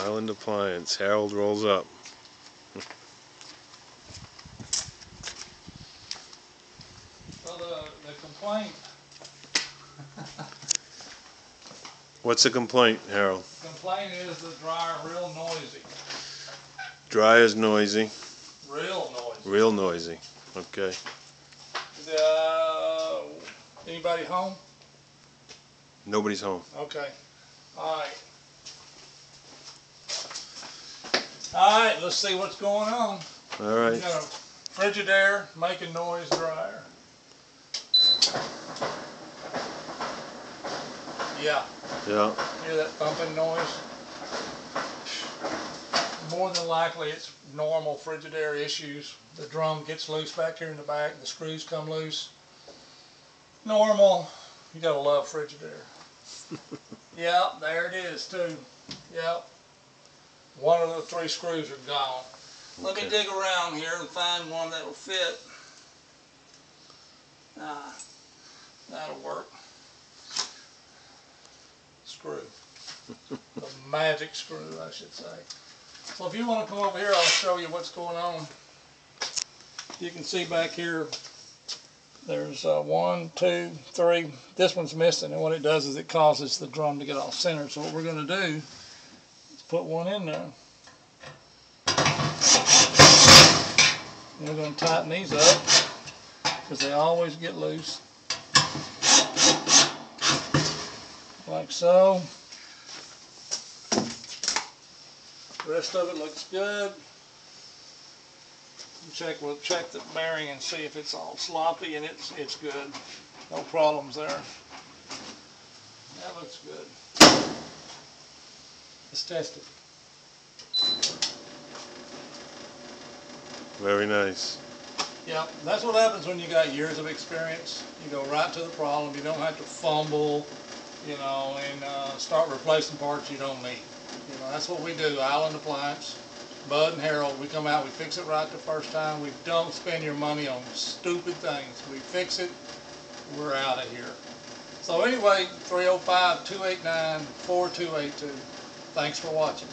Island Appliance. Harold rolls up. Well, the complaint. What's the complaint, Harold? The complaint is the dryer real noisy. Dryer's noisy. Real noisy. Real noisy. Okay. Anybody home? Nobody's home. Okay. Alright. Alright, let's see what's going on. Alright. We got a Frigidaire making noise dryer. Yeah. Yeah. Hear that thumping noise? More than likely it's normal Frigidaire issues. The drum gets loose back here in the back, the screws come loose. Normal. You gotta love Frigidaire. Yep, there it is too. Yep. One of the 3 screws are gone. Let me dig around here and find one that'll fit. That'll work. Screw. The magic screw, I should say. So if you want to come over here, I'll show you what's going on. You can see back here, there's 1, 2, 3. This one's missing, and what it does is it causes the drum to get off center. So what we're going to do is put one in there. And we're going to tighten these up because they always get loose. Like so. The rest of it looks good. We'll check the bearing and see if it's all sloppy, and it's good. No problems there. That looks good. Let's test it. Very nice. Yeah, that's what happens when you got years of experience. You go right to the problem. You don't have to fumble, you know, and start replacing parts you don't need. You know, that's what we do. Island Appliance, Bud and Harold, we come out, we fix it right the first time. We don't spend your money on stupid things. We fix it, we're out of here. So anyway, 305-289-4282. Thanks for watching.